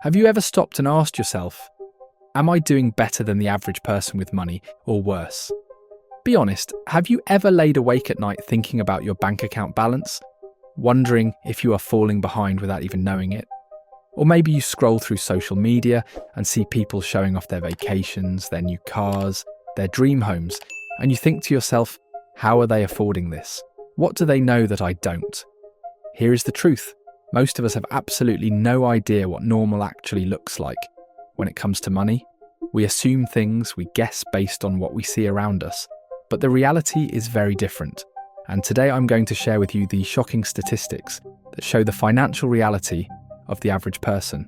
Have you ever stopped and asked yourself, am I doing better than the average person with money, or worse? Be honest, have you ever laid awake at night thinking about your bank account balance, wondering if you are falling behind without even knowing it? Or maybe you scroll through social media and see people showing off their vacations, their new cars, their dream homes, and you think to yourself, how are they affording this? What do they know that I don't? Here is the truth. Most of us have absolutely no idea what normal actually looks like. When it comes to money, we assume things, we guess based on what we see around us. But the reality is very different. And today I'm going to share with you the shocking statistics that show the financial reality of the average person.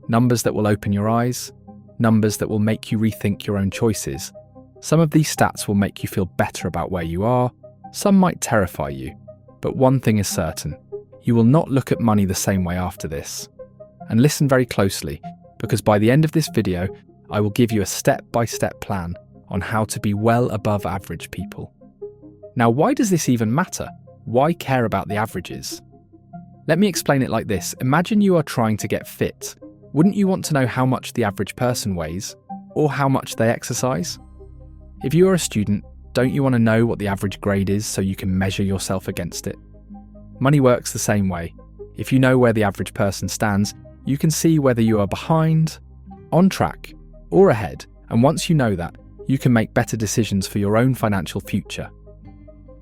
Numbers that will open your eyes, numbers that will make you rethink your own choices. Some of these stats will make you feel better about where you are, some might terrify you. But one thing is certain, you will not look at money the same way after this. And listen very closely, because by the end of this video, I will give you a step-by-step plan on how to be well above average people. Now, why does this even matter? Why care about the averages? Let me explain it like this. Imagine you are trying to get fit. Wouldn't you want to know how much the average person weighs, or how much they exercise? If you are a student, don't you want to know what the average grade is so you can measure yourself against it? Money works the same way. If you know where the average person stands, you can see whether you are behind, on track, or ahead, and once you know that, you can make better decisions for your own financial future.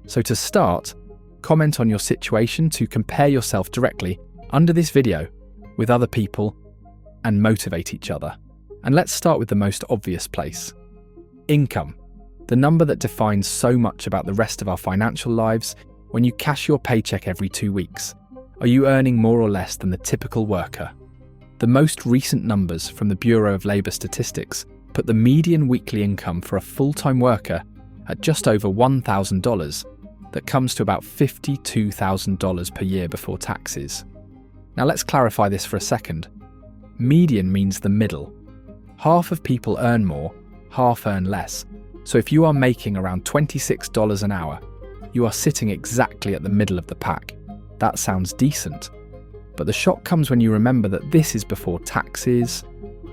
So to start, comment on your situation to compare yourself directly under this video with other people and motivate each other. And let's start with the most obvious place. Income, the number that defines so much about the rest of our financial lives. When you cash your paycheck every 2 weeks, are you earning more or less than the typical worker? The most recent numbers from the Bureau of Labour Statistics put the median weekly income for a full-time worker at just over $1,000. That comes to about $52,000 per year before taxes. Now let's clarify this for a second. Median means the middle. Half of people earn more, half earn less. So if you are making around $26 an hour, you are sitting exactly at the middle of the pack. That sounds decent. But the shock comes when you remember that this is before taxes,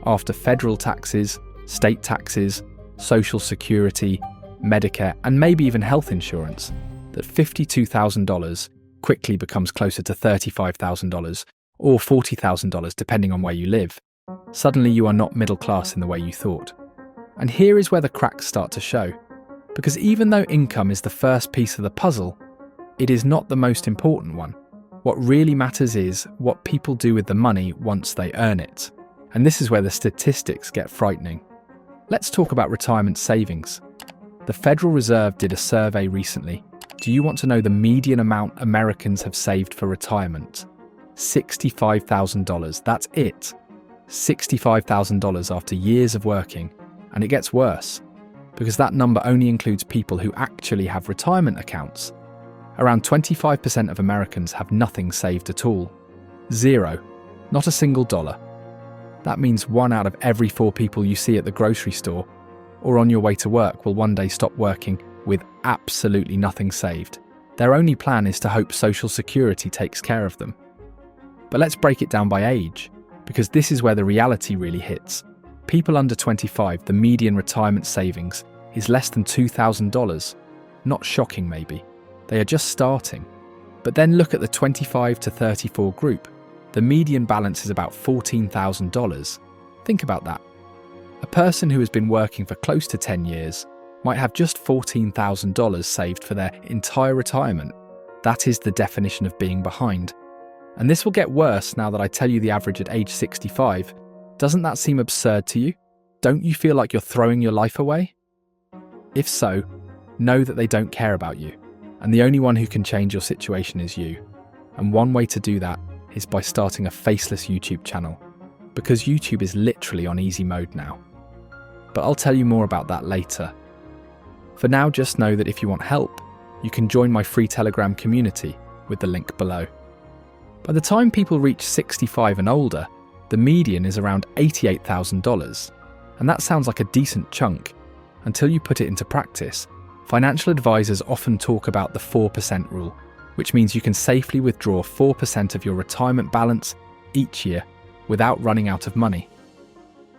after federal taxes, state taxes, social security, Medicare, and maybe even health insurance, that $52,000 quickly becomes closer to $35,000 or $40,000 depending on where you live. Suddenly you are not middle class in the way you thought. And here is where the cracks start to show. Because even though income is the first piece of the puzzle, it is not the most important one. What really matters is what people do with the money once they earn it. And this is where the statistics get frightening. Let's talk about retirement savings. The Federal Reserve did a survey recently. Do you want to know the median amount Americans have saved for retirement? $65,000. That's it. $65,000 after years of working. And it gets worse, because that number only includes people who actually have retirement accounts. Around 25% of Americans have nothing saved at all. Zero. Not a single dollar. That means 1 out of every 4 people you see at the grocery store or on your way to work will one day stop working with absolutely nothing saved. Their only plan is to hope Social Security takes care of them. But let's break it down by age, because this is where the reality really hits. People under 25, the median retirement savings is less than $2,000. Not shocking maybe. They are just starting. But then look at the 25 to 34 group. The median balance is about $14,000. Think about that. A person who has been working for close to 10 years might have just $14,000 saved for their entire retirement. That is the definition of being behind. And this will get worse now that I tell you the average at age 65. Doesn't that seem absurd to you? Don't you feel like you're throwing your life away? If so, know that they don't care about you, and the only one who can change your situation is you. And one way to do that is by starting a faceless YouTube channel, because YouTube is literally on easy mode now. But I'll tell you more about that later. For now, just know that if you want help, you can join my free Telegram community with the link below. By the time people reach 65 and older, the median is around $88,000. And that sounds like a decent chunk. Until you put it into practice, financial advisors often talk about the 4% rule, which means you can safely withdraw 4% of your retirement balance each year without running out of money.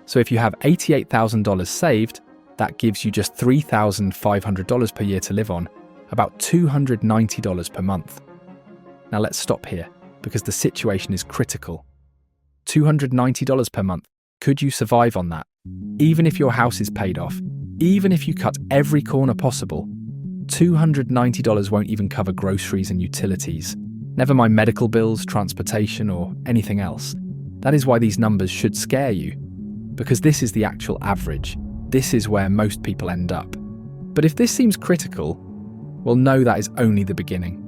So if you have $88,000 saved, that gives you just $3,500 per year to live on, about $290 per month. Now let's stop here, because the situation is critical. $290 per month. Could you survive on that? Even if your house is paid off, even if you cut every corner possible, $290 won't even cover groceries and utilities. Never mind medical bills, transportation, or anything else. That is why these numbers should scare you, because this is the actual average. This is where most people end up. But if this seems critical, well, know that is only the beginning.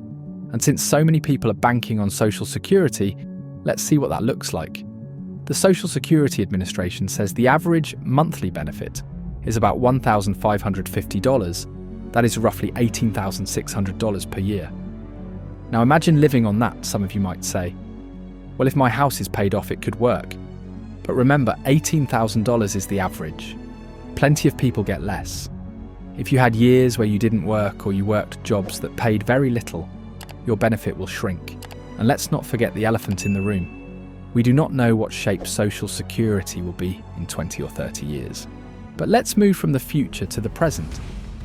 And since so many people are banking on Social Security, let's see what that looks like. The Social Security Administration says the average monthly benefit is about $1,550. That is roughly $18,600 per year. Now imagine living on that, some of you might say. Well, if my house is paid off, it could work. But remember, $18,000 is the average. Plenty of people get less. If you had years where you didn't work or you worked jobs that paid very little, your benefit will shrink. And let's not forget the elephant in the room. We do not know what shape Social Security will be in 20 or 30 years. But let's move from the future to the present.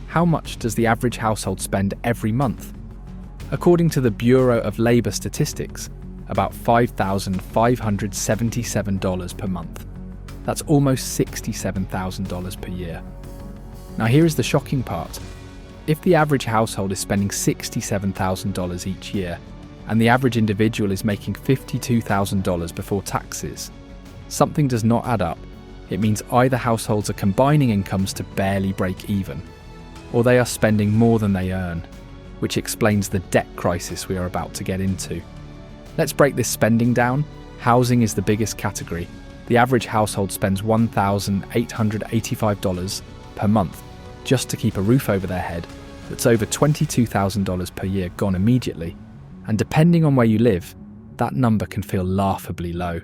How much does the average household spend every month? According to the Bureau of Labor Statistics, about $5,577 per month. That's almost $67,000 per year. Now here is the shocking part. If the average household is spending $67,000 each year, and the average individual is making $52,000 before taxes, something does not add up. It means either households are combining incomes to barely break even, or they are spending more than they earn, which explains the debt crisis we are about to get into. Let's break this spending down. Housing is the biggest category. The average household spends $1,885 per month just to keep a roof over their head. That's over $22,000 per year gone immediately. And depending on where you live, that number can feel laughably low.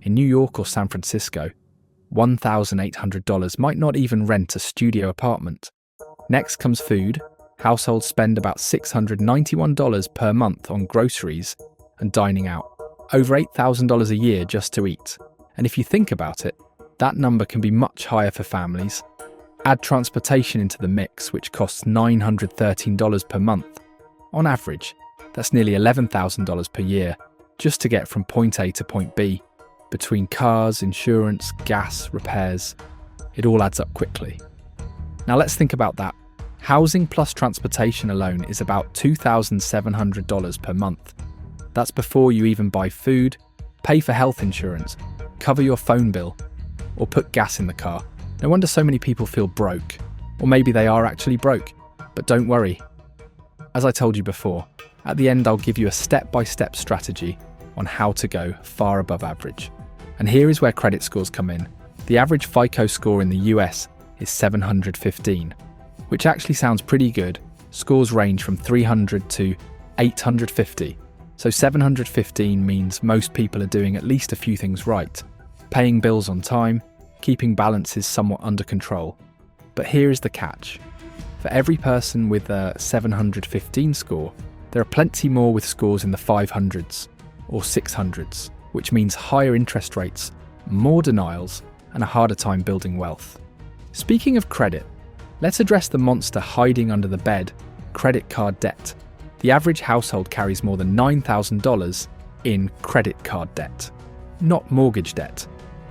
In New York or San Francisco, $1,800 might not even rent a studio apartment. Next comes food. Households spend about $691 per month on groceries and dining out, over $8,000 a year just to eat. And if you think about it, that number can be much higher for families. Add transportation into the mix, which costs $913 per month. On average, that's nearly $11,000 per year just to get from point A to point B. Between cars, insurance, gas, repairs, it all adds up quickly. Now let's think about that. Housing plus transportation alone is about $2,700 per month. That's before you even buy food, pay for health insurance, cover your phone bill, or put gas in the car. No wonder so many people feel broke. Or maybe they are actually broke. But don't worry. As I told you before, at the end I'll give you a step-by-step strategy on how to go far above average. And here is where credit scores come in. The average FICO score in the US is 715, which actually sounds pretty good. Scores range from 300 to 850. So 715 means most people are doing at least a few things right. Paying bills on time, keeping balances somewhat under control. But here is the catch. For every person with a 715 score, there are plenty more with scores in the 500s or 600s, which means higher interest rates, more denials, and a harder time building wealth. Speaking of credit, let's address the monster hiding under the bed, credit card debt. The average household carries more than $9,000 in credit card debt. Not mortgage debt,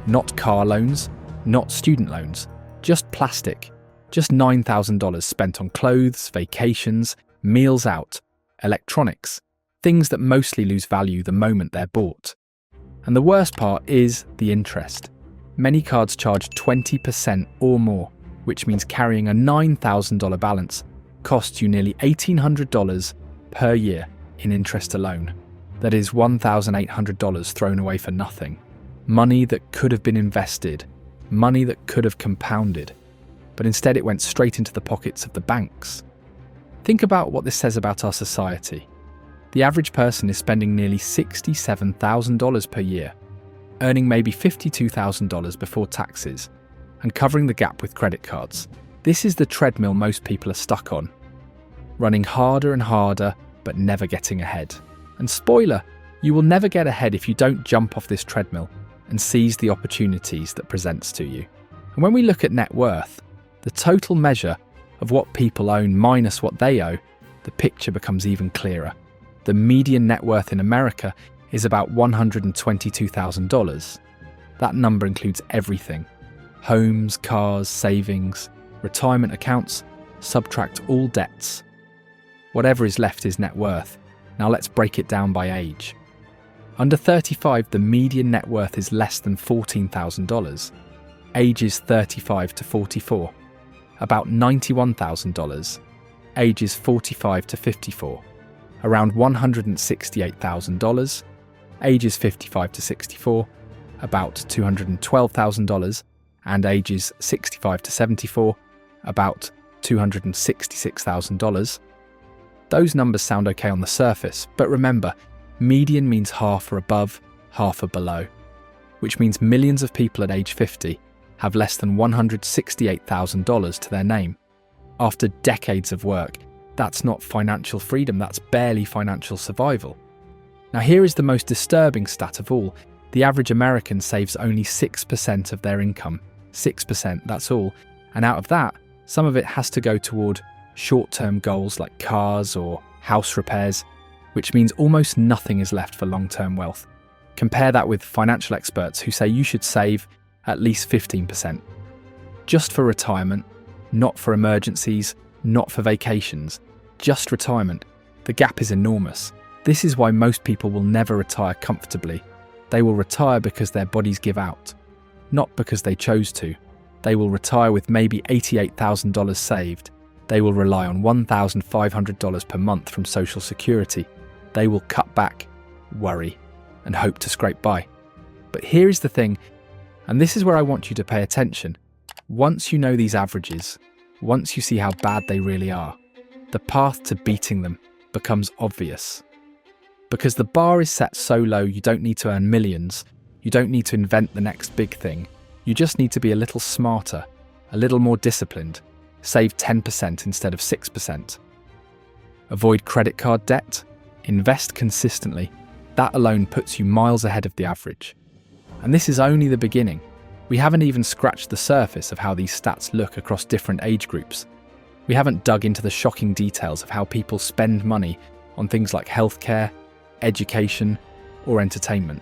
not car loans, not student loans, just plastic. Just $9,000 spent on clothes, vacations, meals out, electronics, things that mostly lose value the moment they're bought. And the worst part is the interest. Many cards charge 20% or more, which means carrying a $9,000 balance costs you nearly $1,800 per year in interest alone. That is $1,800 thrown away for nothing. Money that could have been invested, money that could have compounded, but instead it went straight into the pockets of the banks. Think about what this says about our society. The average person is spending nearly $67,000 per year, earning maybe $52,000 before taxes, and covering the gap with credit cards. This is the treadmill most people are stuck on, running harder and harder, but never getting ahead. And spoiler, you will never get ahead if you don't jump off this treadmill. and seize the opportunities that presents to you. And when we look at net worth, the total measure of what people own minus what they owe, the picture becomes even clearer. The median net worth in America is about $122,000. That number includes everything: homes, cars, savings, retirement accounts. Subtract all debts. Whatever is left is net worth. Now let's break it down by age. Under 35, the median net worth is less than $14,000. Ages 35 to 44, about $91,000. Ages 45 to 54, around $168,000. Ages 55 to 64, about $212,000. And ages 65 to 74, about $266,000. Those numbers sound okay on the surface, but remember, median means half are above, half are below, which means millions of people at age 50 have less than $168,000 to their name. After decades of work, that's not financial freedom, that's barely financial survival. Now here is the most disturbing stat of all. The average American saves only 6% of their income. 6%, that's all. And out of that, some of it has to go toward short-term goals like cars or house repairs, which means almost nothing is left for long-term wealth. Compare that with financial experts who say you should save at least 15%. Just for retirement, not for emergencies, not for vacations, just retirement. The gap is enormous. This is why most people will never retire comfortably. They will retire because their bodies give out, not because they chose to. They will retire with maybe $88,000 saved. They will rely on $1,500 per month from Social Security. They will cut back, worry, and hope to scrape by. But here is the thing, and this is where I want you to pay attention. Once you know these averages, once you see how bad they really are, the path to beating them becomes obvious. Because the bar is set so low, you don't need to earn millions. You don't need to invent the next big thing. You just need to be a little smarter, a little more disciplined. Save 10% instead of 6%. Avoid credit card debt. Invest consistently. That alone puts you miles ahead of the average. And this is only the beginning. We haven't even scratched the surface of how these stats look across different age groups. We haven't dug into the shocking details of how people spend money on things like healthcare, education, or entertainment.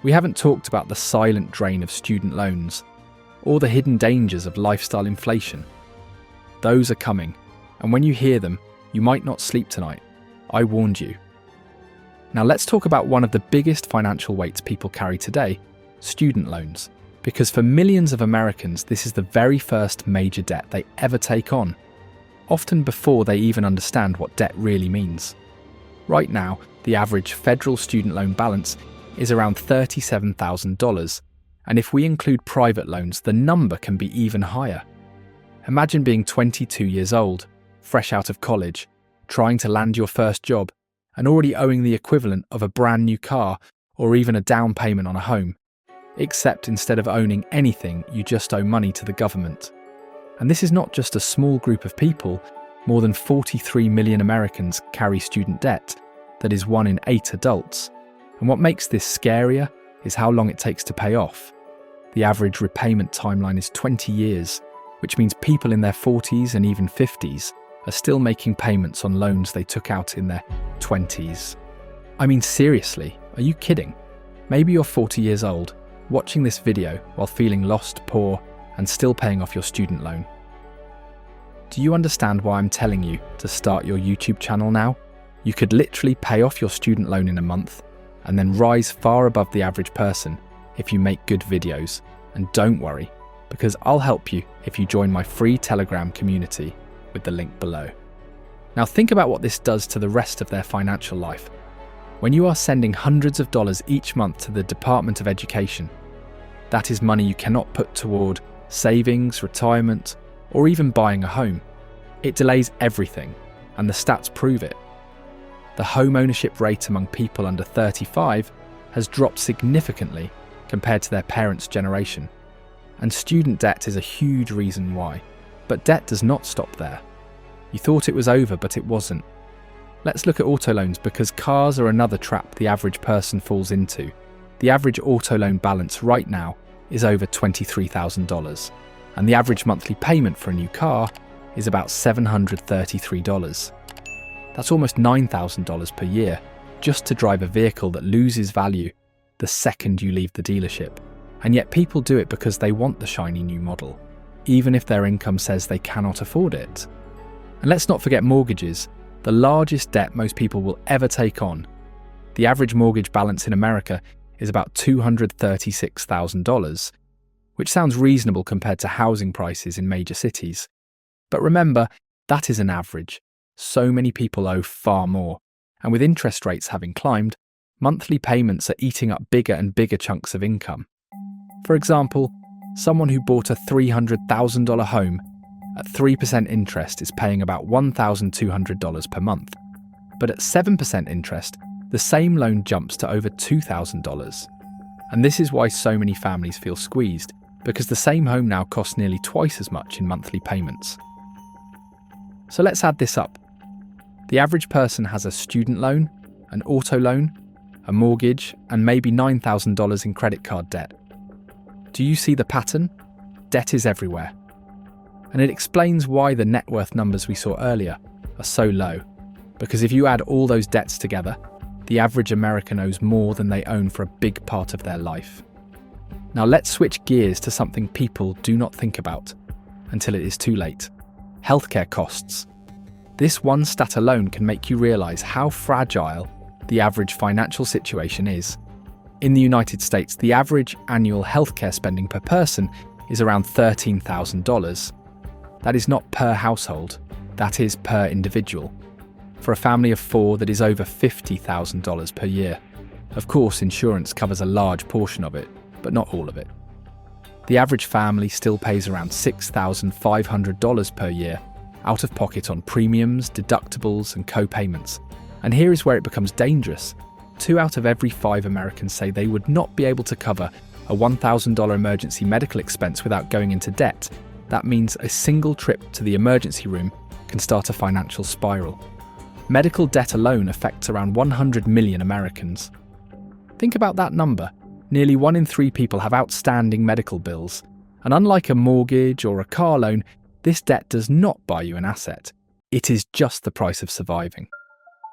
We haven't talked about the silent drain of student loans, or the hidden dangers of lifestyle inflation. Those are coming, and when you hear them, you might not sleep tonight. I warned you. Now let's talk about one of the biggest financial weights people carry today, student loans. Because for millions of Americans, this is the very first major debt they ever take on, often before they even understand what debt really means. Right now, the average federal student loan balance is around $37,000, and if we include private loans, the number can be even higher. Imagine being 22 years old, fresh out of college, trying to land your first job, and already owing the equivalent of a brand new car or even a down payment on a home. Except instead of owning anything, you just owe money to the government. And this is not just a small group of people. More than 43 million Americans carry student debt. That is 1 in 8 adults. And what makes this scarier is how long it takes to pay off. The average repayment timeline is 20 years, which means people in their 40s and even 50s are still making payments on loans they took out in their 20s. I mean, seriously, are you kidding? Maybe you're 40 years old, watching this video while feeling lost, poor, and still paying off your student loan. Do you understand why I'm telling you to start your YouTube channel now? You could literally pay off your student loan in a month and then rise far above the average person if you make good videos. And don't worry, because I'll help you if you join my free Telegram community with the link below. Now think about what this does to the rest of their financial life. When you are sending hundreds of dollars each month to the Department of Education, that is money you cannot put toward savings, retirement, or even buying a home. It delays everything, and the stats prove it. The home ownership rate among people under 35 has dropped significantly compared to their parents' generation. And student debt is a huge reason why. But debt does not stop there. You thought it was over, but it wasn't. Let's look at auto loans, because cars are another trap the average person falls into. The average auto loan balance right now is over $23,000, and the average monthly payment for a new car is about $733. That's almost $9,000 per year just to drive a vehicle that loses value the second you leave the dealership. And yet people do it because they want the shiny new model, even if their income says they cannot afford it. And let's not forget mortgages, the largest debt most people will ever take on. The average mortgage balance in America is about $236,000, which sounds reasonable compared to housing prices in major cities. But remember, that is an average. So many people owe far more, and with interest rates having climbed, monthly payments are eating up bigger and bigger chunks of income. For example, someone who bought a $300,000 home at 3% interest is paying about $1,200 per month. But at 7% interest, the same loan jumps to over $2,000. And this is why so many families feel squeezed, because the same home now costs nearly twice as much in monthly payments. So let's add this up. The average person has a student loan, an auto loan, a mortgage, and maybe $9,000 in credit card debt. Do you see the pattern? Debt is everywhere. And it explains why the net worth numbers we saw earlier are so low. Because if you add all those debts together, the average American owes more than they own for a big part of their life. Now let's switch gears to something people do not think about until it is too late. Healthcare costs. This one stat alone can make you realise how fragile the average financial situation is. In the United States, the average annual healthcare spending per person is around $13,000. That is not per household, that is per individual. For a family of 4, that is over $50,000 per year. Of course, insurance covers a large portion of it, but not all of it. The average family still pays around $6,500 per year out of pocket on premiums, deductibles, and co-payments. And here is where it becomes dangerous. 2 out of every 5 Americans say they would not be able to cover a $1,000 emergency medical expense without going into debt. That means a single trip to the emergency room can start a financial spiral. Medical debt alone affects around 100 million Americans. Think about that number. Nearly 1 in 3 people have outstanding medical bills. And unlike a mortgage or a car loan, this debt does not buy you an asset. It is just the price of surviving.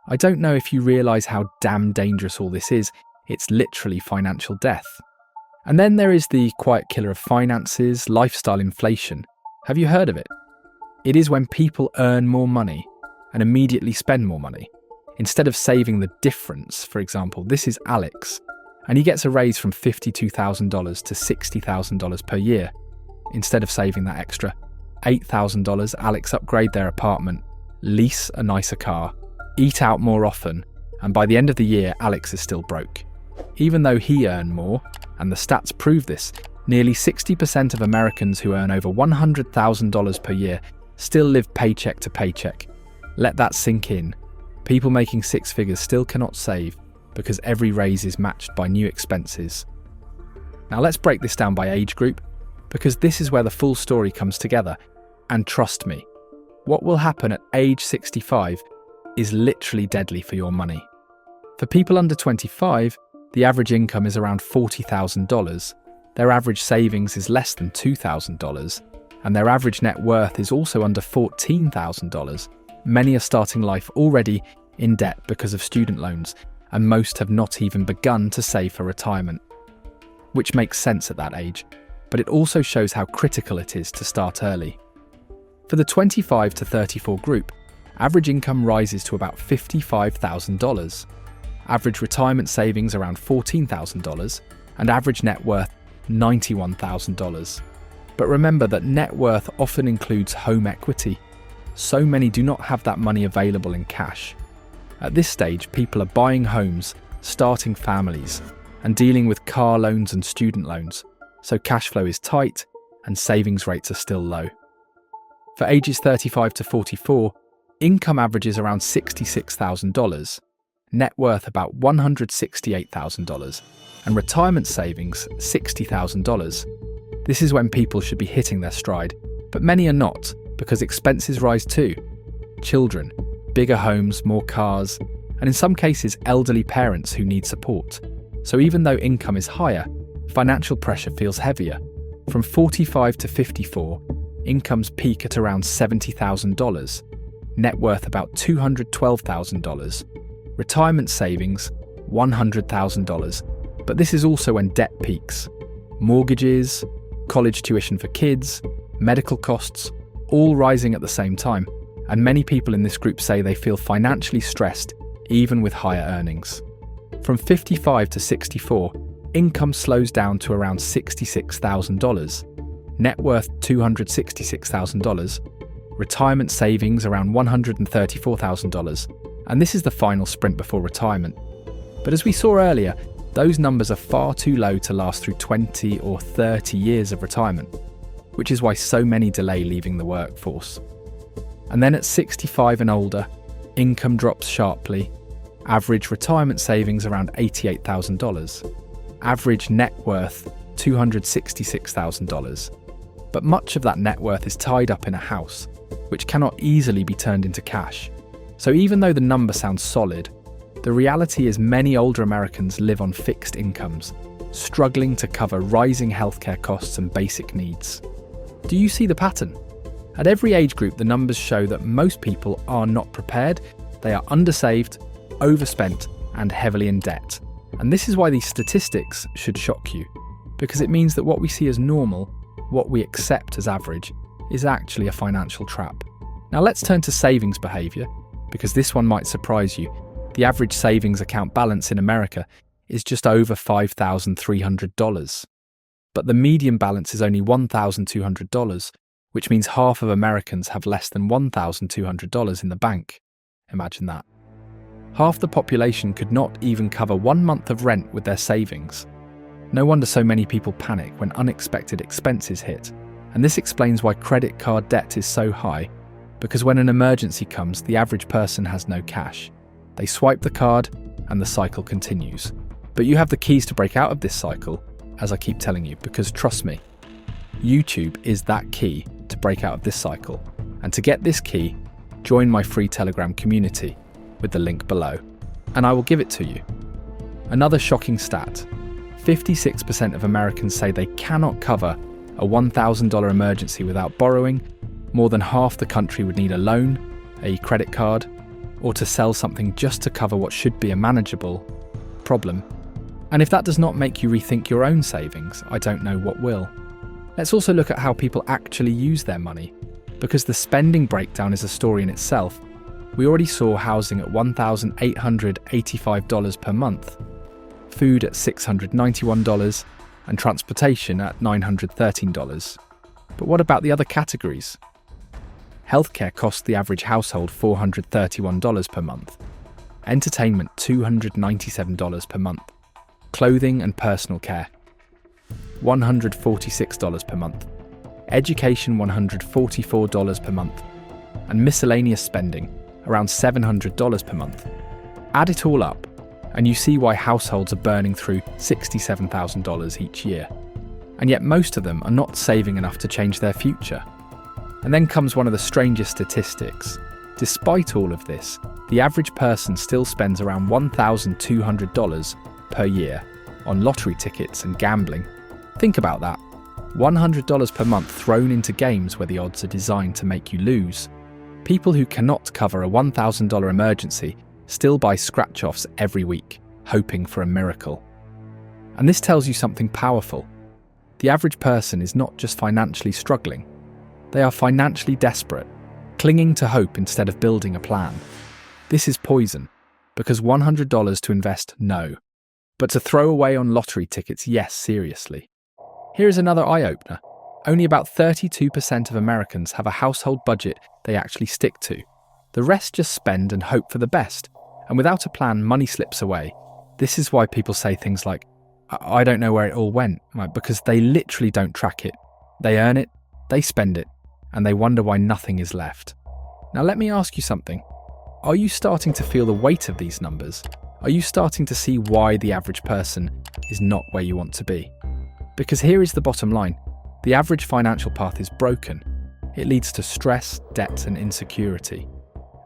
I don't know if you realise how damn dangerous all this is. It's literally financial death. And then there is the quiet killer of finances, lifestyle inflation. Have you heard of it? It is when people earn more money and immediately spend more money. Instead of saving the difference, for example, this is Alex, and he gets a raise from $52,000 to $60,000 per year. Instead of saving that extra $8,000, Alex upgrade their apartment, lease a nicer car, eat out more often, and by the end of the year, Alex is still broke. Even though he earned more, and the stats prove this, nearly 60% of Americans who earn over $100,000 per year still live paycheck to paycheck. Let that sink in. People making 6 figures still cannot save because every raise is matched by new expenses. Now let's break this down by age group, because this is where the full story comes together. And trust me, what will happen at age 65 is literally deadly for your money. For people under 25, the average income is around $40,000. Their average savings is less than $2,000, and their average net worth is also under $14,000. Many are starting life already in debt because of student loans, and most have not even begun to save for retirement. Which makes sense at that age, but it also shows how critical it is to start early. For the 25 to 34 group, average income rises to about $55,000. Average retirement savings around $14,000, and average net worth $91,000. But remember that net worth often includes home equity. So many do not have that money available in cash. At this stage, people are buying homes, starting families, and dealing with car loans and student loans, so cash flow is tight and savings rates are still low. For ages 35 to 44, income averages around $66,000, net worth about $168,000, and retirement savings $60,000. This is when people should be hitting their stride, but many are not, because expenses rise too. Children, bigger homes, more cars, and in some cases elderly parents who need support. So even though income is higher, financial pressure feels heavier. From 45 to 54, incomes peak at around $70,000, net worth about $212,000, retirement savings $100,000. But this is also when debt peaks. Mortgages, college tuition for kids, medical costs, all rising at the same time. And many people in this group say they feel financially stressed even with higher earnings. From 55 to 64, income slows down to around $66,000, net worth $266,000, retirement savings around $134,000, and this is the final sprint before retirement. But as we saw earlier, those numbers are far too low to last through 20 or 30 years of retirement, which is why so many delay leaving the workforce. And then at 65 and older, income drops sharply, average retirement savings around $88,000, average net worth $266,000. But much of that net worth is tied up in a house, which cannot easily be turned into cash. So even though the number sounds solid, the reality is many older Americans live on fixed incomes, struggling to cover rising healthcare costs and basic needs. Do you see the pattern? At every age group, the numbers show that most people are not prepared, they are undersaved, overspent, and heavily in debt. And this is why these statistics should shock you, because it means that what we see as normal, what we accept as average, is actually a financial trap. Now let's turn to savings behaviour, because this one might surprise you. The average savings account balance in America is just over $5,300. But the median balance is only $1,200, which means half of Americans have less than $1,200 in the bank. Imagine that. Half the population could not even cover 1 month of rent with their savings. No wonder so many people panic when unexpected expenses hit. And this explains why credit card debt is so high, because when an emergency comes, the average person has no cash. They swipe the card and the cycle continues. But you have the keys to break out of this cycle, as I keep telling you, because trust me, YouTube is that key to break out of this cycle. And to get this key, join my free Telegram community with the link below, and I will give it to you. Another shocking stat, 56% of Americans say they cannot cover a $1,000 emergency without borrowing. More than half the country would need a loan, a credit card, or to sell something just to cover what should be a manageable problem. And if that does not make you rethink your own savings, I don't know what will. Let's also look at how people actually use their money, because the spending breakdown is a story in itself. We already saw housing at $1,885 per month, food at $691, and transportation at $913. But what about the other categories? Healthcare costs the average household $431 per month, entertainment $297 per month, clothing and personal care $146 per month, education $144 per month, and miscellaneous spending around $700 per month. Add it all up, and you see why households are burning through $67,000 each year. And yet most of them are not saving enough to change their future. And then comes one of the strangest statistics. Despite all of this, the average person still spends around $1,200 per year on lottery tickets and gambling. Think about that. $100 per month thrown into games where the odds are designed to make you lose. People who cannot cover a $1,000 emergency still buy scratch-offs every week, hoping for a miracle. And this tells you something powerful. The average person is not just financially struggling. They are financially desperate, clinging to hope instead of building a plan. This is poison, because $100 to invest, no. But to throw away on lottery tickets, yes, seriously. Here is another eye-opener. Only about 32% of Americans have a household budget they actually stick to. The rest just spend and hope for the best. And without a plan, money slips away. This is why people say things like, I don't know where it all went, because they literally don't track it. They earn it, they spend it, and they wonder why nothing is left. Now let me ask you something. Are you starting to feel the weight of these numbers? Are you starting to see why the average person is not where you want to be? Because here is the bottom line. The average financial path is broken. It leads to stress, debt, and insecurity.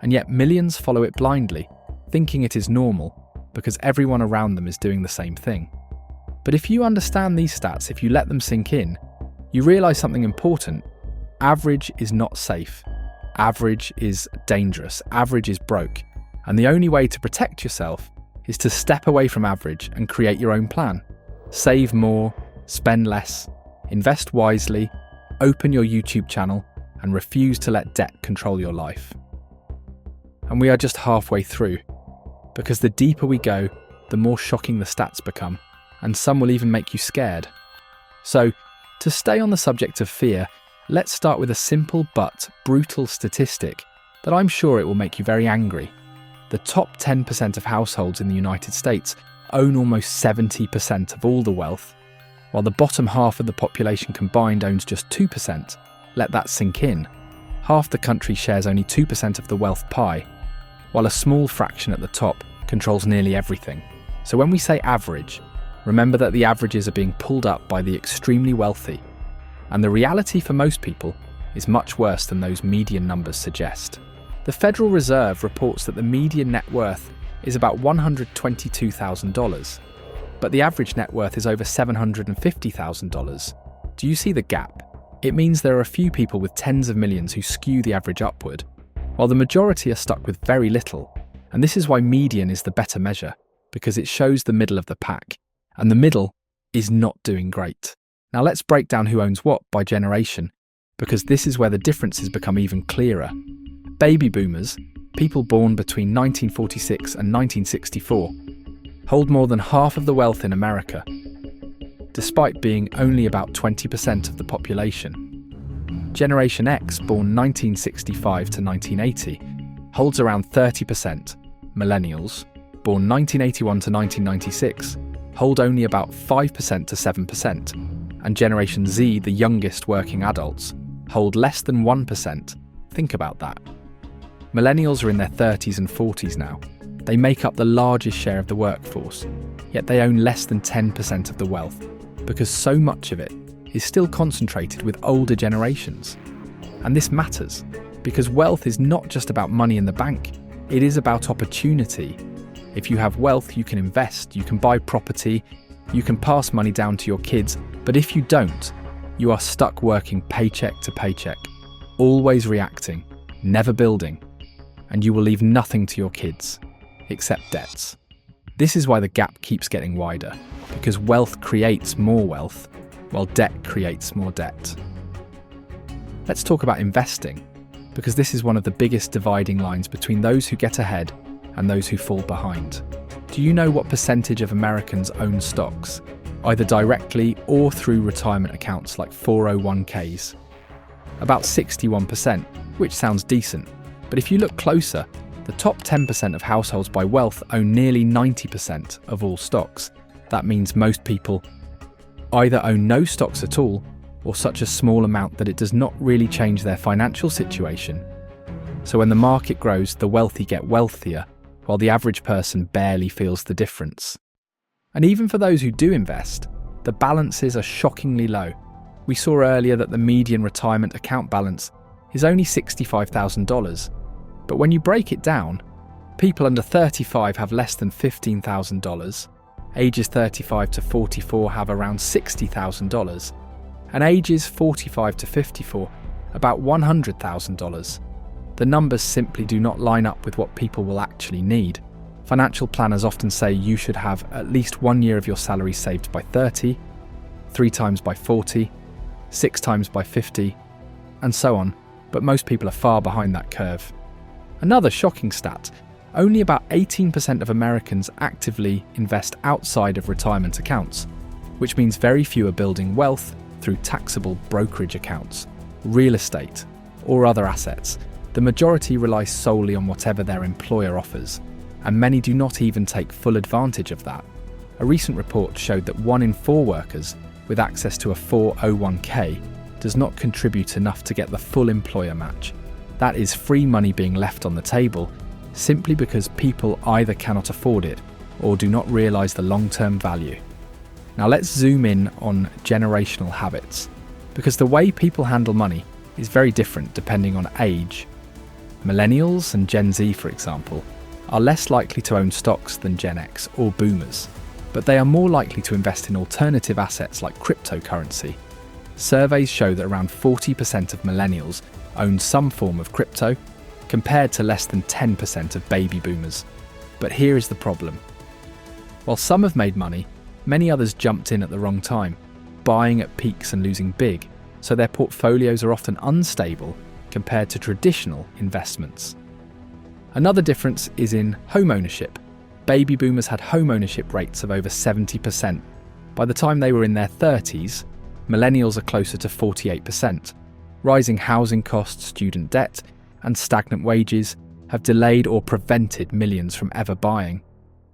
And yet millions follow it blindly, thinking it is normal, because everyone around them is doing the same thing. But if you understand these stats, if you let them sink in, you realize something important. Average is not safe. Average is dangerous. Average is broke. And the only way to protect yourself is to step away from average and create your own plan. Save more, spend less, invest wisely, open your YouTube channel, and refuse to let debt control your life. And we are just halfway through, because the deeper we go, the more shocking the stats become, and some will even make you scared. So, to stay on the subject of fear, let's start with a simple but brutal statistic that I'm sure it will make you very angry. The top 10% of households in the United States own almost 70% of all the wealth, while the bottom half of the population combined owns just 2%. Let that sink in. Half the country shares only 2% of the wealth pie, while a small fraction at the top controls nearly everything. So when we say average, remember that the averages are being pulled up by the extremely wealthy, and the reality for most people is much worse than those median numbers suggest. The Federal Reserve reports that the median net worth is about $122,000, but the average net worth is over $750,000. Do you see the gap? It means there are a few people with tens of millions who skew the average upward, while the majority are stuck with very little. And this is why median is the better measure, because it shows the middle of the pack, and the middle is not doing great. Now let's break down who owns what by generation, because this is where the differences become even clearer. Baby boomers, people born between 1946 and 1964, hold more than half of the wealth in America, despite being only about 20% of the population. Generation X, born 1965 to 1980, holds around 30%. Millennials, born 1981 to 1996, hold only about 5% to 7%. And Generation Z, the youngest working adults, hold less than 1%. Think about that. Millennials are in their 30s and 40s now. They make up the largest share of the workforce, yet they own less than 10% of the wealth, because so much of it is still concentrated with older generations. And this matters, because wealth is not just about money in the bank, it is about opportunity. If you have wealth, you can invest, you can buy property, you can pass money down to your kids, but if you don't, you are stuck working paycheck to paycheck, always reacting, never building, and you will leave nothing to your kids, except debts. This is why the gap keeps getting wider, because wealth creates more wealth, while debt creates more debt. Let's talk about investing, because this is one of the biggest dividing lines between those who get ahead and those who fall behind. Do you know what percentage of Americans own stocks, either directly or through retirement accounts like 401ks? About 61%, which sounds decent. But if you look closer, the top 10% of households by wealth own nearly 90% of all stocks. That means most people either own no stocks at all, or such a small amount that it does not really change their financial situation. So when the market grows, the wealthy get wealthier, while the average person barely feels the difference. And even for those who do invest, the balances are shockingly low. We saw earlier that the median retirement account balance is only $65,000. But when you break it down, people under 35 have less than $15,000, ages 35 to 44 have around $60,000, and ages 45 to 54 about $100,000. The numbers simply do not line up with what people will actually need. Financial planners often say you should have at least 1 year of your salary saved by 30, 3 times by 40, 6 times by 50, and so on, but most people are far behind that curve. Another shocking stat, only about 18% of Americans actively invest outside of retirement accounts, which means very few are building wealth through taxable brokerage accounts, real estate, or other assets. The majority rely solely on whatever their employer offers, and many do not even take full advantage of that. A recent report showed that 1 in 4 workers with access to a 401k does not contribute enough to get the full employer match. That is free money being left on the table simply because people either cannot afford it or do not realise the long-term value. Now let's zoom in on generational habits, because the way people handle money is very different depending on age. Millennials and Gen Z, for example, are less likely to own stocks than Gen X or boomers, but they are more likely to invest in alternative assets like cryptocurrency. Surveys show that around 40% of millennials own some form of crypto, compared to less than 10% of baby boomers. But here is the problem. While some have made money, many others jumped in at the wrong time, buying at peaks and losing big, so their portfolios are often unstable compared to traditional investments. Another difference is in home ownership. Baby boomers had home ownership rates of over 70%. By the time they were in their 30s, millennials are closer to 48%. Rising housing costs, student debt, and stagnant wages have delayed or prevented millions from ever buying.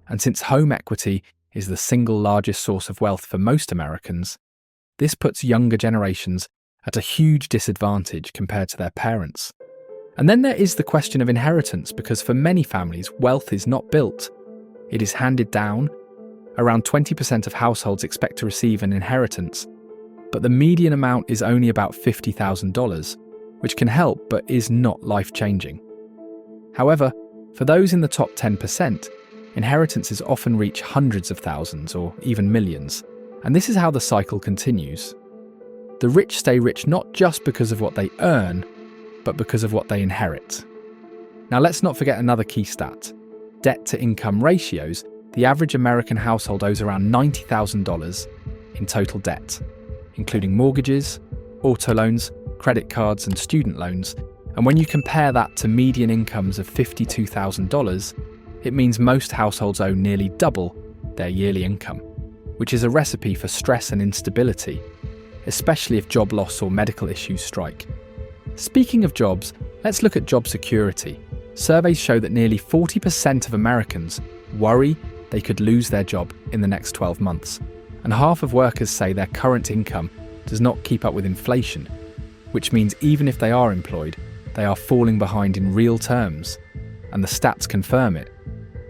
And since home equity is the single largest source of wealth for most Americans, this puts younger generations at a huge disadvantage compared to their parents. And then there is the question of inheritance, because for many families, wealth is not built. It is handed down. Around 20% of households expect to receive an inheritance, but the median amount is only about $50,000, which can help but is not life-changing. However, for those in the top 10%, inheritances often reach hundreds of thousands or even millions, and this is how the cycle continues. The rich stay rich not just because of what they earn, but because of what they inherit. Now let's not forget another key stat. Debt-to-income ratios. The average American household owes around $90,000 in total debt, including mortgages, auto loans, credit cards and student loans. And when you compare that to median incomes of $52,000, it means most households owe nearly double their yearly income, which is a recipe for stress and instability, especially if job loss or medical issues strike. Speaking of jobs, let's look at job security. Surveys show that nearly 40% of Americans worry they could lose their job in the next 12 months, and half of workers say their current income does not keep up with inflation, which means even if they are employed, they are falling behind in real terms, and the stats confirm it.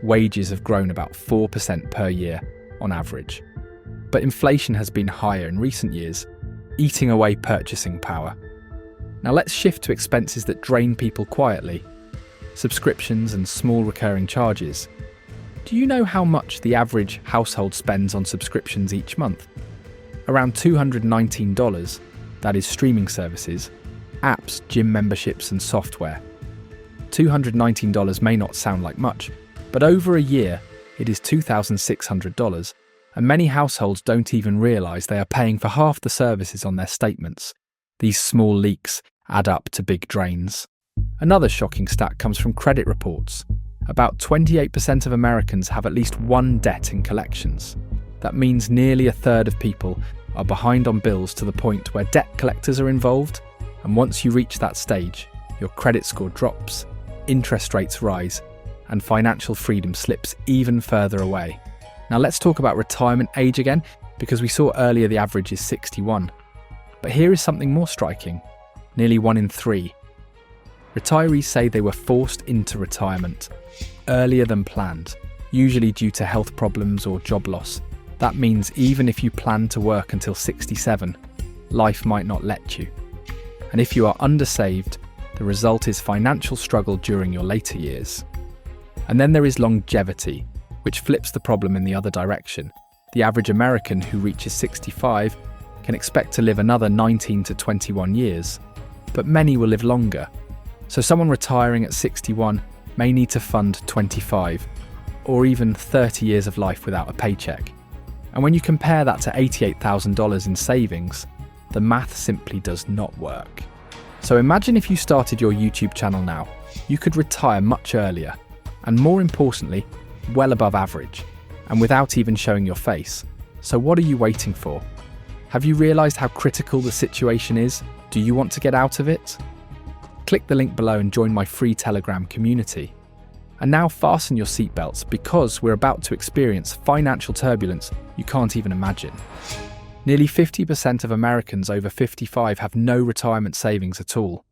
Wages have grown about 4% per year on average. But inflation has been higher in recent years, eating away purchasing power. Now let's shift to expenses that drain people quietly. Subscriptions and small recurring charges. Do you know how much the average household spends on subscriptions each month? Around $219, that is streaming services, apps, gym memberships and software. $219 may not sound like much, but over a year it is $2,600, and many households don't even realise they are paying for half the services on their statements. These small leaks add up to big drains. Another shocking stat comes from credit reports. About 28% of Americans have at least one debt in collections. That means nearly a third of people are behind on bills to the point where debt collectors are involved. And once you reach that stage, your credit score drops, interest rates rise, and financial freedom slips even further away. Now let's talk about retirement age again, because we saw earlier the average is 61. But here is something more striking. Nearly 1 in 3. Retirees say they were forced into retirement earlier than planned, usually due to health problems or job loss. That means even if you plan to work until 67, life might not let you. And if you are undersaved, the result is financial struggle during your later years. And then there is longevity, which flips the problem in the other direction. The average American who reaches 65 can expect to live another 19 to 21 years, but many will live longer. So someone retiring at 61 may need to fund 25 or even 30 years of life without a paycheck. And when you compare that to $88,000 in savings, the math simply does not work. So imagine if you started your YouTube channel now, you could retire much earlier, and more importantly, well above average, and without even showing your face. So what are you waiting for? Have you realised how critical the situation is? Do you want to get out of it? Click the link below and join my free Telegram community. And now fasten your seatbelts, because we're about to experience financial turbulence you can't even imagine. Nearly 50% of Americans over 55 have no retirement savings at all.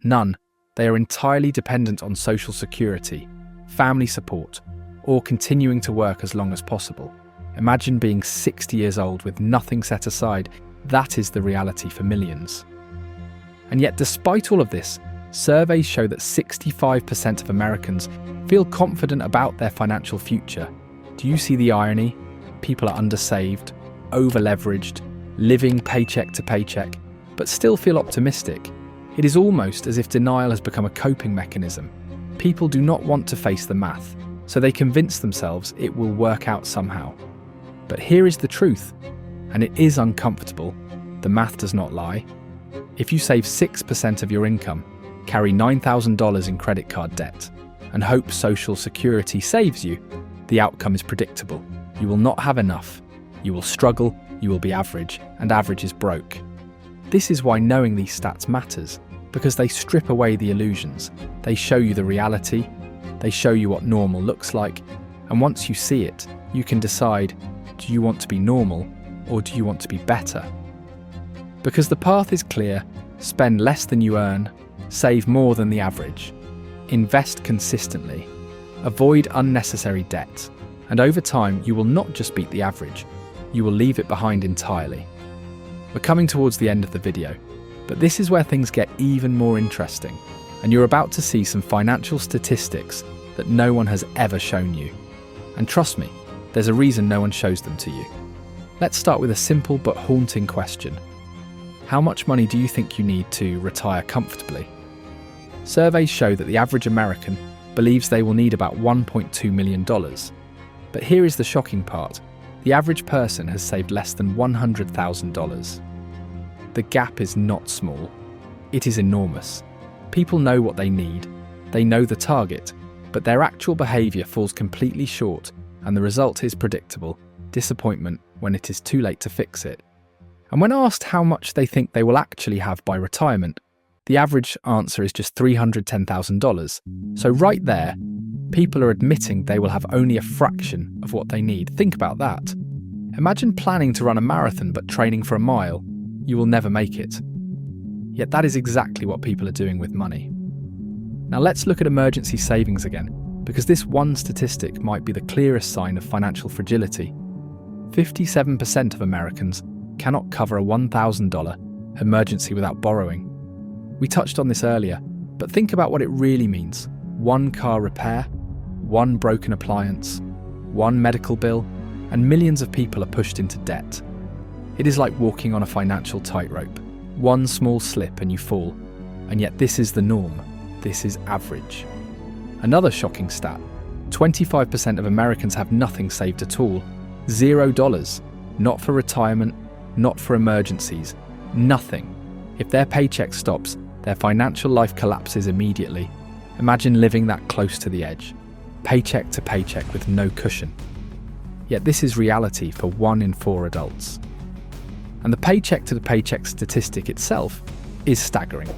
None. They are entirely dependent on Social Security, family support, or continuing to work as long as possible. Imagine being 60 years old with nothing set aside. That is the reality for millions. And yet, despite all of this, Surveys show that 65% of Americans feel confident about their financial future. Do you see the irony? People are undersaved, over-leveraged, living paycheck to paycheck, but still feel optimistic. It is almost as if denial has become a coping mechanism. People do not want to face the math, so they convince themselves it will work out somehow. But here is the truth, and it is uncomfortable. The math does not lie. If you save 6% of your income, carry $9,000 in credit card debt, and hope Social Security saves you, the outcome is predictable. You will not have enough. You will struggle, you will be average, and average is broke. This is why knowing these stats matters, because they strip away the illusions. They show you the reality, they show you what normal looks like, and once you see it, you can decide, do you want to be normal, or do you want to be better? Because the path is clear: spend less than you earn, save more than the average, invest consistently, avoid unnecessary debt, and over time you will not just beat the average, you will leave it behind entirely. We're coming towards the end of the video, but this is where things get even more interesting, and you're about to see some financial statistics that no one has ever shown you. And trust me, there's a reason no one shows them to you. Let's start with a simple but haunting question. How much money do you think you need to retire comfortably? Surveys show that the average American believes they will need about $1.2 million. But here is the shocking part. The average person has saved less than $100,000. The gap is not small. It is enormous. People know what they need. They know the target, but their actual behaviour falls completely short, and the result is predictable: disappointment when it is too late to fix it. And when asked how much they think they will actually have by retirement, the average answer is just $310,000. So right there, people are admitting they will have only a fraction of what they need. Think about that. Imagine planning to run a marathon but training for a mile. You will never make it. Yet that is exactly what people are doing with money. Now let's look at emergency savings again, because this one statistic might be the clearest sign of financial fragility. 57% of Americans cannot cover a $1,000 emergency without borrowing. We touched on this earlier, but think about what it really means. One car repair, one broken appliance, one medical bill, and millions of people are pushed into debt. It is like walking on a financial tightrope. One small slip and you fall, and yet this is the norm. This is average. Another shocking stat: 25% of Americans have nothing saved at all. $0. Not for retirement, not for emergencies, nothing. If their paycheck stops, their financial life collapses immediately. Imagine living that close to the edge, paycheck to paycheck with no cushion. Yet this is reality for 1 in 4 adults. And the paycheck to the paycheck statistic itself is staggering.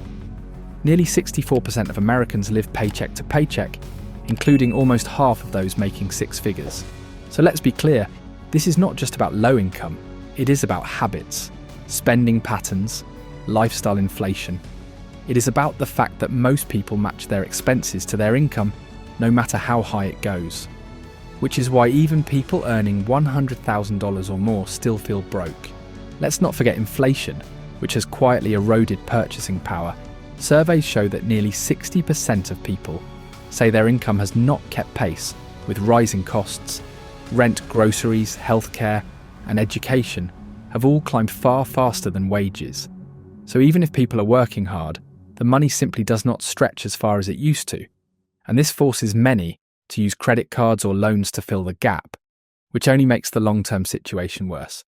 Nearly 64% of Americans live paycheck to paycheck, including almost half of those making 6 figures. So let's be clear, this is not just about low income, it is about habits, spending patterns, lifestyle inflation. It is about the fact that most people match their expenses to their income, no matter how high it goes. Which is why even people earning $100,000 or more still feel broke. Let's not forget inflation, which has quietly eroded purchasing power. Surveys show that nearly 60% of people say their income has not kept pace with rising costs. Rent, groceries, healthcare, and education have all climbed far faster than wages. So even if people are working hard, the money simply does not stretch as far as it used to. And this forces many to use credit cards or loans to fill the gap, which only makes the long-term situation worse.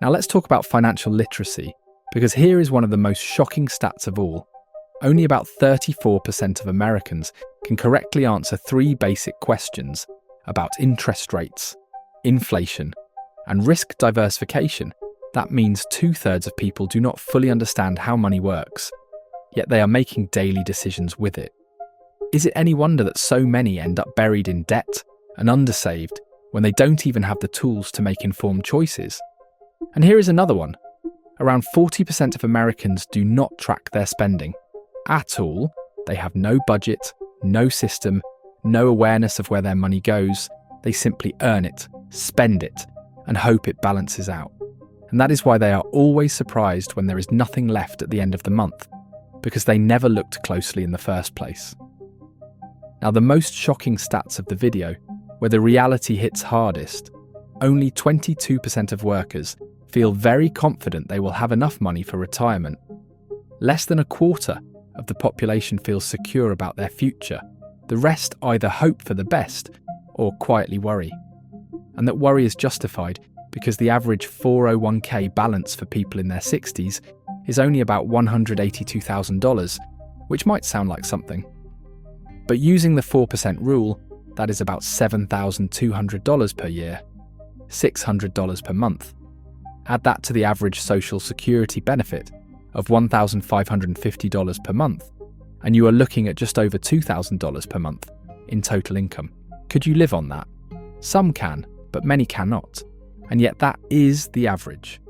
Now let's talk about financial literacy, because here is one of the most shocking stats of all. Only about 34% of Americans can correctly answer 3 basic questions about interest rates, inflation, and risk diversification. That means 2/3 of people do not fully understand how money works, yet they are making daily decisions with it. Is it any wonder that so many end up buried in debt and undersaved when they don't even have the tools to make informed choices? And here is another one. Around 40% of Americans do not track their spending at all. They have no budget, no system, no awareness of where their money goes. They simply earn it, spend it, and hope it balances out. And that is why they are always surprised when there is nothing left at the end of the month, because they never looked closely in the first place. Now, the most shocking stats of the video, where the reality hits hardest, only 22% of workers feel very confident they will have enough money for retirement. Less than a quarter of the population feels secure about their future. The rest either hope for the best or quietly worry. And that worry is justified because the average 401k balance for people in their 60s is only about $182,000, which might sound like something. But using the 4% rule, that is about $7,200 per year, $600 per month. Add that to the average Social Security benefit of $1,550 per month, and you are looking at just over $2,000 per month in total income. Could you live on that? Some can, but many cannot. And yet that is the average.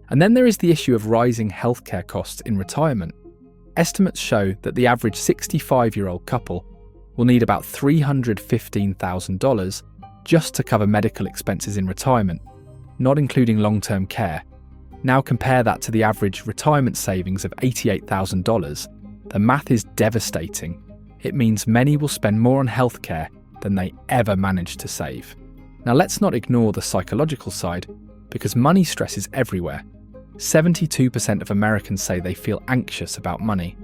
And then there is the issue of rising healthcare costs in retirement. Estimates show that the average 65-year-old couple will need about $315,000 just to cover medical expenses in retirement, not including long-term care. Now compare that to the average retirement savings of $88,000. The math is devastating. It means many will spend more on healthcare than they ever managed to save. Now let's not ignore the psychological side, because money stress is everywhere. 72% of Americans say they feel anxious about money,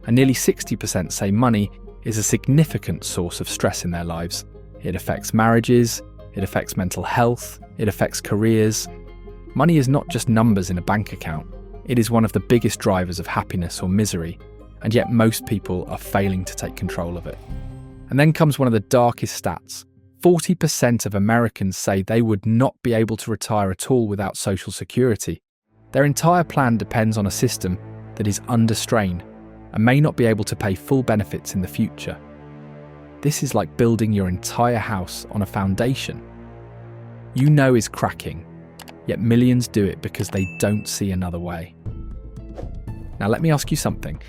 and nearly 60% say money is a significant source of stress in their lives. It affects marriages, it affects mental health, it affects careers. Money is not just numbers in a bank account. It is one of the biggest drivers of happiness or misery, and yet most people are failing to take control of it. And then comes one of the darkest stats. 40% of Americans say they would not be able to retire at all without Social Security. Their entire plan depends on a system that is under strain and may not be able to pay full benefits in the future. This is like building your entire house on a foundation you know is cracking, yet millions do it because they don't see another way. Now let me ask you something.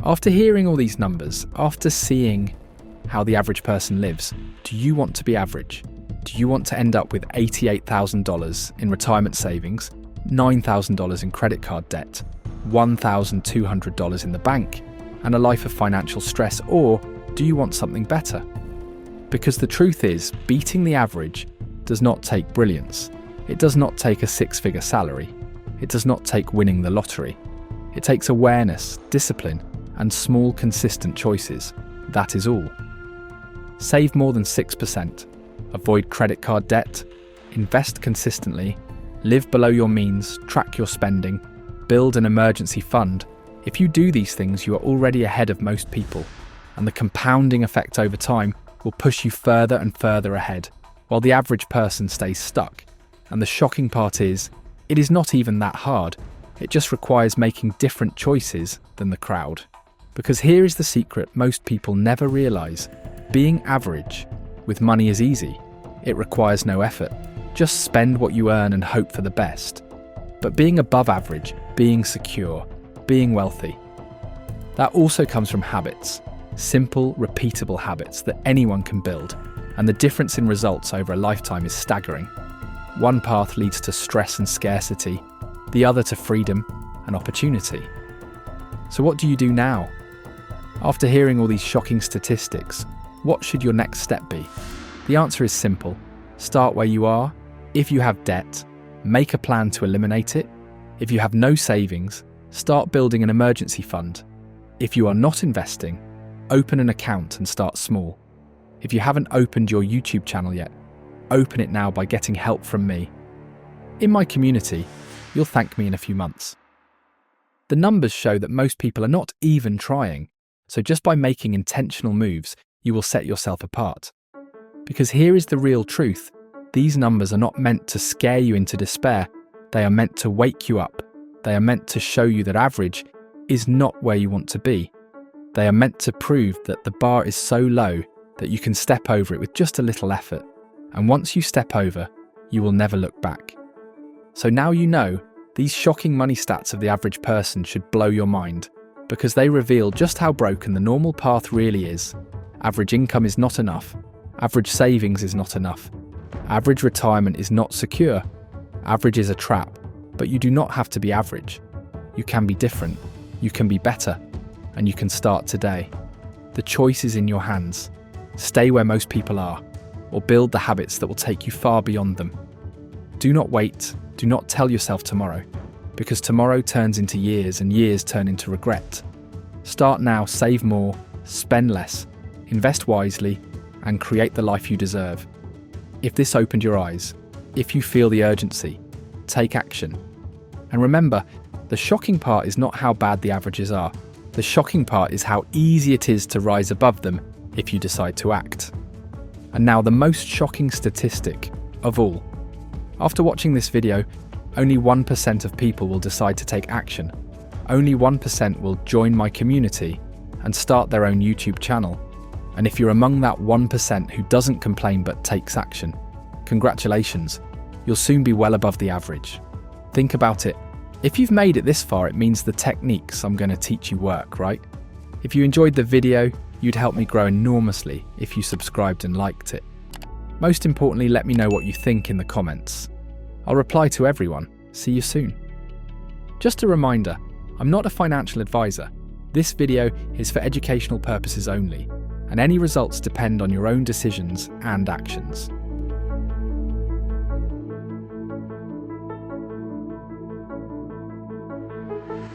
After hearing all these numbers, after seeing how the average person lives, do you want to be average? Do you want to end up with $88,000 in retirement savings, $9,000 in credit card debt, $1,200 in the bank, and a life of financial stress? Or do you want something better? Because the truth is, beating the average does not take brilliance. It does not take a six-figure salary. It does not take winning the lottery. It takes awareness, discipline, and small, consistent choices. That is all. Save more than 6%. Avoid credit card debt. Invest consistently. Live below your means. Track your spending. Build an emergency fund. If you do these things, you are already ahead of most people, and the compounding effect over time will push you further and further ahead, while the average person stays stuck. And the shocking part is, it is not even that hard. It just requires making different choices than the crowd. Because here is the secret most people never realize. Being average with money is easy. It requires no effort. Just spend what you earn and hope for the best. But being above average, being secure, being wealthy, that also comes from habits. Simple, repeatable habits that anyone can build. And the difference in results over a lifetime is staggering. One path leads to stress and scarcity, the other to freedom and opportunity. So what do you do now? After hearing all these shocking statistics, what should your next step be? The answer is simple. Start where you are. If you have debt, make a plan to eliminate it. If you have no savings, start building an emergency fund. If you are not investing, open an account and start small. If you haven't opened your YouTube channel yet, open it now by getting help from me. In my community, you'll thank me in a few months. The numbers show that most people are not even trying, so just by making intentional moves, you will set yourself apart. Because here is the real truth. These numbers are not meant to scare you into despair. They are meant to wake you up. They are meant to show you that average is not where you want to be. They are meant to prove that the bar is so low that you can step over it with just a little effort. And once you step over, you will never look back. So now you know, these shocking money stats of the average person should blow your mind, because they reveal just how broken the normal path really is. Average income is not enough. Average savings is not enough. Average retirement is not secure. Average is a trap, but you do not have to be average. You can be different. You can be better. and you can start today. The choice is in your hands. Stay where most people are, or build the habits that will take you far beyond them. Do not wait, do not tell yourself tomorrow, because tomorrow turns into years and years turn into regret. Start now, save more, spend less, invest wisely, and create the life you deserve. If this opened your eyes, if you feel the urgency, take action. And remember, the shocking part is not how bad the averages are. The shocking part is how easy it is to rise above them if you decide to act. And now the most shocking statistic of all. After watching this video, only 1% of people will decide to take action. Only 1% will join my community and start their own YouTube channel. And if you're among that 1% who doesn't complain but takes action, congratulations, you'll soon be well above the average. Think about it. If you've made it this far, it means the techniques I'm going to teach you work, right? If you enjoyed the video, you'd help me grow enormously if you subscribed and liked it. Most importantly, let me know what you think in the comments. I'll reply to everyone. See you soon. Just a reminder, I'm not a financial advisor. This video is for educational purposes only, and any results depend on your own decisions and actions.